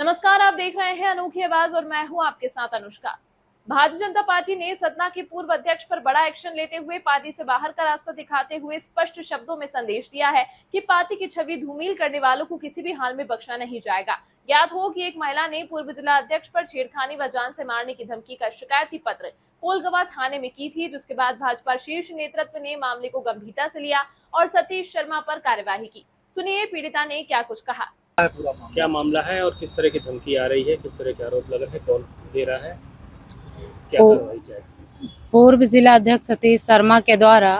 नमस्कार, आप देख रहे हैं अनोखी आवाज और मैं हूं आपके साथ अनुष्का। भारतीय जनता पार्टी ने सतना के पूर्व अध्यक्ष पर बड़ा एक्शन लेते हुए पार्टी से बाहर का रास्ता दिखाते हुए स्पष्ट शब्दों में संदेश दिया है कि पार्टी की छवि धूमिल करने वालों को किसी भी हाल में बख्शा नहीं जाएगा। ज्ञात हो कि एक महिला ने पूर्व जिला अध्यक्ष पर छेड़खानी व जान से मारने की धमकी का शिकायती पत्र कोलगवा थाने में की थी, जिसके बाद भाजपा शीर्ष नेतृत्व ने मामले को गंभीरता से लिया और सतीश शर्मा पर कार्यवाही की। सुनिए पीड़िता ने क्या कुछ कहा। क्या मामला है और किस तरह की धमकी आ रही है, किस तरह के आरोप लग रहे हैं, कौन दे रहा है, क्या कार्रवाई जाएगी? पूर्व जिला अध्यक्ष सतीश शर्मा के द्वारा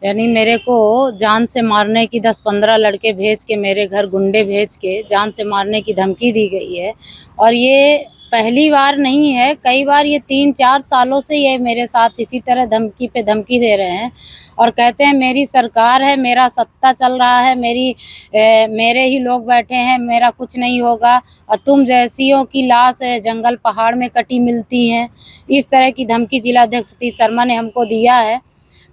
यानी मेरे को जान से मारने की 10-15 लड़के भेज के मेरे घर गुंडे भेज के जान से मारने की धमकी दी गई है। और ये पहली बार नहीं है, कई बार ये 3-4 सालों से ये मेरे साथ इसी तरह धमकी पे धमकी दे रहे हैं और कहते हैं मेरी सरकार है, मेरा सत्ता चल रहा है, मेरे ही लोग बैठे हैं, मेरा कुछ नहीं होगा और तुम जैसियों की लाश जंगल पहाड़ में कटी मिलती हैं। इस तरह की धमकी जिला अध्यक्ष सतीश शर्मा ने हमको दिया है।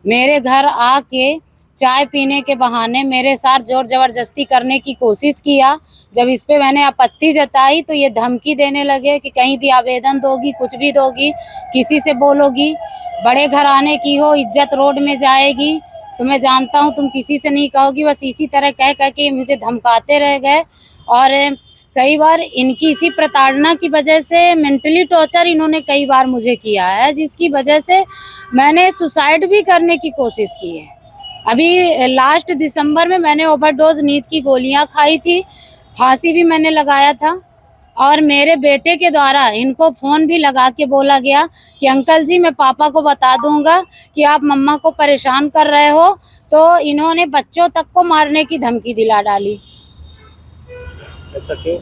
मेरे घर आके चाय पीने के बहाने मेरे साथ जोर जबरदस्ती करने की कोशिश किया। जब इस पे मैंने आपत्ति जताई तो ये धमकी देने लगे कि कहीं भी आवेदन दोगी, कुछ भी दोगी, किसी से बोलोगी, बड़े घराने की हो, इज्जत रोड में जाएगी, तो मैं जानता हूँ तुम किसी से नहीं कहोगी। बस इसी तरह कह कह के मुझे धमकाते रह गए और कई बार इनकी इसी प्रताड़ना की वजह से मेंटली टॉर्चर इन्होंने कई बार मुझे किया है, जिसकी वजह से मैंने सुसाइड भी करने की कोशिश की है। अभी लास्ट दिसंबर में मैंने ओवरडोज नींद की गोलियां खाई थी, फांसी भी मैंने लगाया था। और मेरे बेटे के द्वारा इनको फ़ोन भी लगा के बोला गया कि अंकल जी मैं पापा को बता दूंगा कि आप मम्मा को परेशान कर रहे हो, तो इन्होंने बच्चों तक को मारने की धमकी दिला डाली। ऐसा क्यों?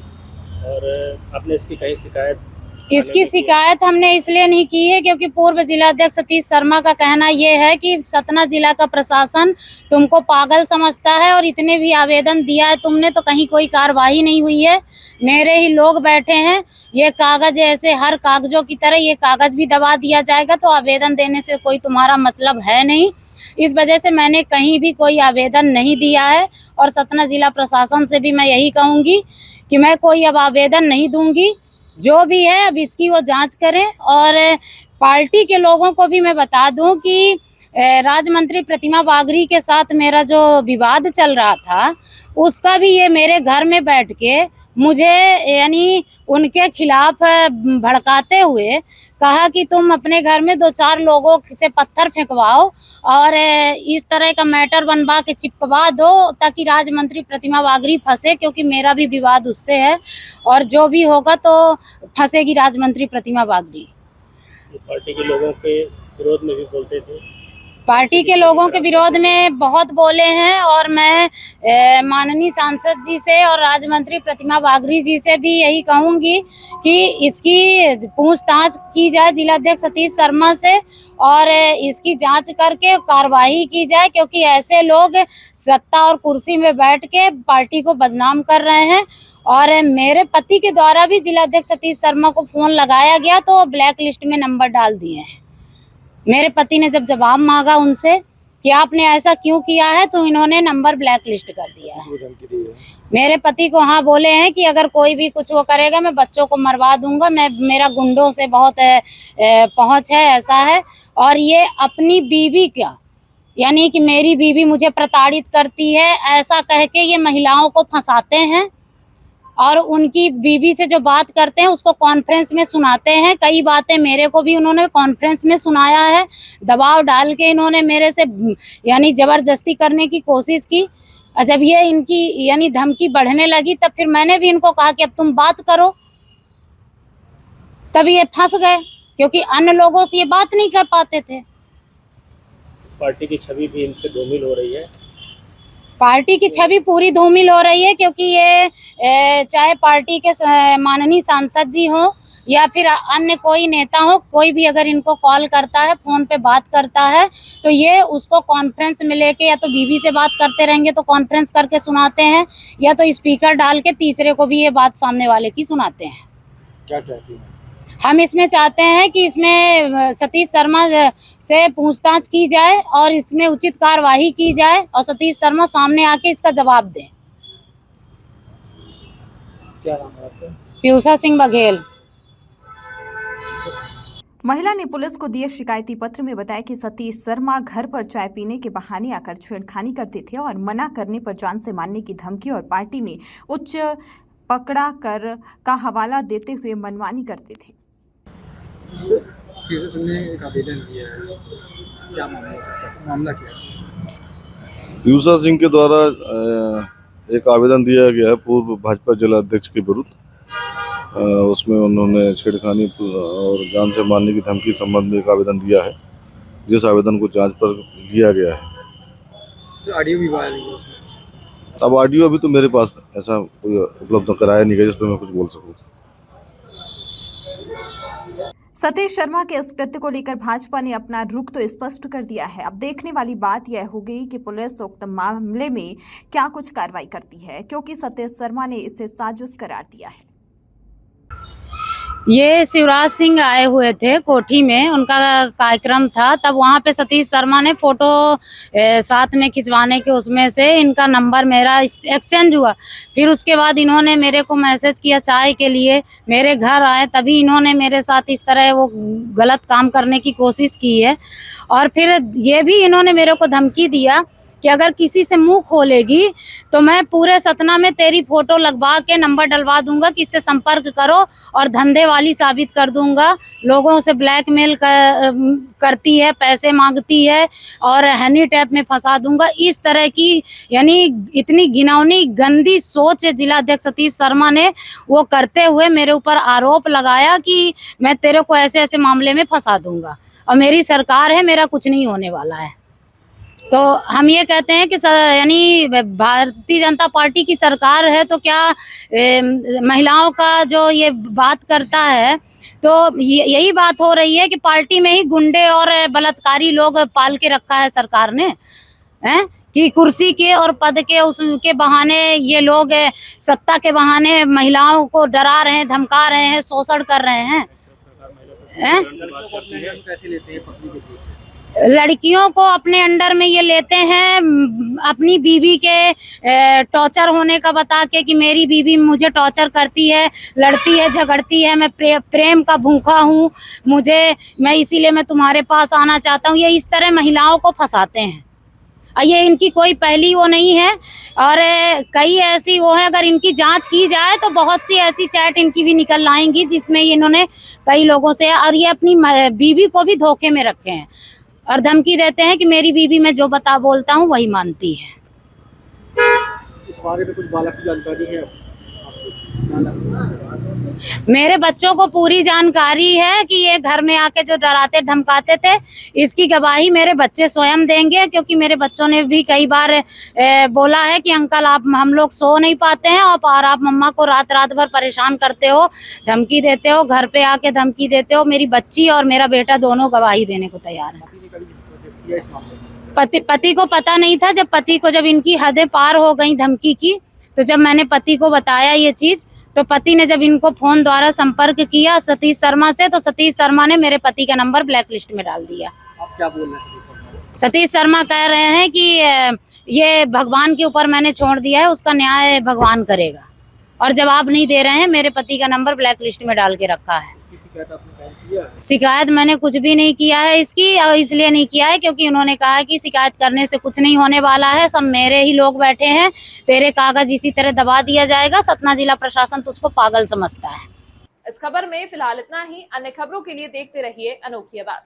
और आपने इसकी कहीं शिकायत? इसकी शिकायत हमने इसलिए नहीं की है क्योंकि पूर्व जिला अध्यक्ष सतीश शर्मा का कहना यह है कि सतना जिला का प्रशासन तुमको पागल समझता है और इतने भी आवेदन दिया है तुमने तो कहीं कोई कार्रवाई नहीं हुई है। मेरे ही लोग बैठे हैं, ये कागज ऐसे हर कागजों की तरह ये कागज भी दबा दिया जाएगा, तो आवेदन देने से कोई तुम्हारा मतलब है नहीं। इस वजह से मैंने कहीं भी कोई आवेदन नहीं दिया है और सतना जिला प्रशासन से भी मैं यही कहूँगी कि मैं कोई अब आवेदन नहीं दूंगी। जो भी है अब इसकी वो जांच करें। और पार्टी के लोगों को भी मैं बता दूं कि राज्य मंत्री प्रतिमा बागरी के साथ मेरा जो विवाद चल रहा था उसका भी ये मेरे घर में बैठ के मुझे यानी उनके खिलाफ भड़काते हुए कहा कि तुम अपने घर में 2-4 लोगों से पत्थर फेंकवाओ और इस तरह का मैटर बनवा के चिपकवा दो ताकि राज्य मंत्री प्रतिमा बागरी फंसे, क्योंकि मेरा भी विवाद उससे है और जो भी होगा तो फंसेगी राज्य मंत्री प्रतिमा बागरी। पार्टी के लोगों के विरोध में भी बोलते थे? पार्टी के लोगों के विरोध में बहुत बोले हैं और मैं माननीय सांसद जी से और राज्य मंत्री प्रतिमा बागरी जी से भी यही कहूंगी कि इसकी पूछताछ की जाए जिला अध्यक्ष सतीश शर्मा से और इसकी जांच करके कार्रवाई की जाए, क्योंकि ऐसे लोग सत्ता और कुर्सी में बैठ के पार्टी को बदनाम कर रहे हैं। और मेरे पति के द्वारा भी जिला अध्यक्ष सतीश शर्मा को फोन लगाया गया तो ब्लैक लिस्ट में नंबर डाल दिए हैं। मेरे पति ने जब जवाब मांगा उनसे कि आपने ऐसा क्यों किया है तो इन्होंने नंबर ब्लैक लिस्ट कर दिया है। मेरे पति को हाँ बोले हैं कि अगर कोई भी कुछ वो करेगा मैं बच्चों को मरवा दूंगा, मेरा गुंडों से बहुत पहुंच है, ऐसा है। और ये अपनी बीवी का यानी कि मेरी बीवी मुझे प्रताड़ित करती है ऐसा कह के ये महिलाओं को फंसाते हैं और उनकी बीवी से जो बात करते हैं उसको कॉन्फ्रेंस में सुनाते हैं। कई बातें मेरे को भी उन्होंने कॉन्फ्रेंस में सुनाया है। दबाव डाल के इन्होंने मेरे से यानी जबरदस्ती करने की कोशिश की। जब ये इनकी यानी धमकी बढ़ने लगी तब फिर मैंने भी इनको कहा कि अब तुम बात करो, तब ये फंस गए क्योंकि अन्य लोगों से ये बात नहीं कर पाते थे। पार्टी की छवि भी इनसे धूमिल हो रही है। पार्टी की छवि पूरी धूमिल हो रही है क्योंकि ये चाहे पार्टी के माननीय सांसद जी हो या फिर अन्य कोई नेता हो, कोई भी अगर इनको कॉल करता है, फोन पे बात करता है तो ये उसको कॉन्फ्रेंस में लेके या तो बीवी से बात करते रहेंगे तो कॉन्फ्रेंस करके सुनाते हैं या तो स्पीकर डाल के तीसरे को भी ये बात सामने वाले की सुनाते हैं। क्या कहती हैं? हम इसमें चाहते हैं कि इसमें सतीश शर्मा से पूछताछ की जाए और इसमें उचित कार्यवाही की जाए और सतीश शर्मा सामने आके इसका जवाब दें। क्या नाम है आपका? पीयूषा सिंह बघेल। महिला ने पुलिस को दिए शिकायती पत्र में बताया कि सतीश शर्मा घर पर चाय पीने के बहाने आकर छेड़खानी करते थे और मना करने पर जान से मारने की धमकी और पार्टी में उच्च पकड़ा कर का हवाला देते हुए मनमानी करते थे। पीयूष सिंह ने एक आवेदन दिया है, क्या मामला क्या है? पीयूषा सिंह के द्वारा एक आवेदन दिया गया है पूर्व भाजपा जिला अध्यक्ष के विरुद्ध। उसमें उन्होंने छेड़खानी और जान से मारने की धमकी संबंध में एक आवेदन दिया है, जिस आवेदन को जांच पर लिया गया है। ऑडियो भी वायरल हुआ। अब ऑडियो अभी तो मेरे पास ऐसा कोई उपलब्ध कराया नहीं गया जिस पर मैं कुछ बोल सकूं। सतीश शर्मा के इस कृत्य को लेकर भाजपा ने अपना रुख तो स्पष्ट कर दिया है। अब देखने वाली बात यह हो गई कि पुलिस उक्त मामले में क्या कुछ कार्रवाई करती है, क्योंकि सतीश शर्मा ने इसे साजिश करार दिया है। ये शिवराज सिंह आए हुए थे कोठी में, उनका कार्यक्रम था, तब वहाँ पे सतीश शर्मा ने फोटो साथ में खिंचवाने के उसमें से इनका नंबर मेरा एक्सचेंज हुआ। फिर उसके बाद इन्होंने मेरे को मैसेज किया चाय के लिए, मेरे घर आए, तभी इन्होंने मेरे साथ इस तरह वो गलत काम करने की कोशिश की है। और फिर ये भी इन्होंने मेरे को धमकी दिया कि अगर किसी से मुंह खोलेगी तो मैं पूरे सतना में तेरी फोटो लगवा के नंबर डलवा दूंगा, किससे संपर्क करो, और धंधे वाली साबित कर दूंगा। लोगों से ब्लैकमेल करती है, पैसे मांगती है और हनी टैप में फंसा दूंगा। इस तरह की यानी इतनी घिनौनी गंदी सोच जिला अध्यक्ष सतीश शर्मा ने वो करते हुए मेरे ऊपर आरोप लगाया कि मैं तेरे को ऐसे ऐसे मामले में फंसा दूंगा और मेरी सरकार है, मेरा कुछ नहीं होने वाला है। तो हम ये कहते हैं कि यानी भारतीय जनता पार्टी की सरकार है तो क्या महिलाओं का जो ये बात करता है, तो यही बात हो रही है कि पार्टी में ही गुंडे और बलात्कारी लोग पाल के रखा है सरकार ने, हैं कि कुर्सी के और पद के उसके बहाने ये लोग सत्ता के बहाने महिलाओं को डरा रहे हैं, धमका रहे हैं, शोषण कर रहे हैं। कैसे लेते हैं पत्नी को? लड़कियों को अपने अंडर में ये लेते हैं अपनी बीवी के टॉर्चर होने का बता के कि मेरी बीवी मुझे टॉर्चर करती है, लड़ती है, झगड़ती है, मैं प्रेम का भूखा हूँ, मैं इसीलिए मैं तुम्हारे पास आना चाहता हूँ। ये इस तरह महिलाओं को फंसाते हैं। ये इनकी कोई पहली वो नहीं है और कई ऐसी वो है, अगर इनकी जांच की जाए तो बहुत सी ऐसी चैट इनकी भी निकल आएंगी जिसमें इन्होंने कई लोगों से, और ये अपनी बीवी को भी धोखे में रखे हैं और धमकी देते हैं कि मेरी बीवी मैं जो बोलता हूँ वही मानती है। इस बारे में कुछ बालक की जानकारी है? मेरे बच्चों को पूरी जानकारी है कि ये घर में आके जो डराते धमकाते थे, इसकी गवाही मेरे बच्चे स्वयं देंगे, क्योंकि मेरे बच्चों ने भी कई बार बोला है कि अंकल हम लोग सो नहीं पाते हैं और आप मम्मा को रात भर परेशान करते हो, धमकी देते हो, घर पे आके धमकी देते हो। मेरी बच्ची और मेरा बेटा दोनों गवाही देने को तैयार है। पति को पता नहीं था। जब इनकी हदें पार हो गई धमकी की, तो जब मैंने पति को बताया ये चीज, तो पति ने जब इनको फोन द्वारा संपर्क किया सतीश शर्मा से, तो सतीश शर्मा ने मेरे पति का नंबर ब्लैक लिस्ट में डाल दिया। आप क्या बोल रहे हैं? सतीश शर्मा कह रहे हैं कि ये भगवान के ऊपर मैंने छोड़ दिया है, उसका न्याय भगवान करेगा, और जवाब नहीं दे रहे हैं। मेरे पति का नंबर ब्लैक लिस्ट में डाल के रखा है। शिकायत मैंने कुछ भी नहीं किया है इसकी, इसलिए नहीं किया है क्योंकि उन्होंने कहा है कि शिकायत करने से कुछ नहीं होने वाला है, सब मेरे ही लोग बैठे हैं, तेरे कागज इसी तरह दबा दिया जाएगा, सतना जिला प्रशासन तुझको पागल समझता है। इस खबर में फिलहाल इतना ही। अन्य खबरों के लिए देखते रहिए अनोखी आवाज।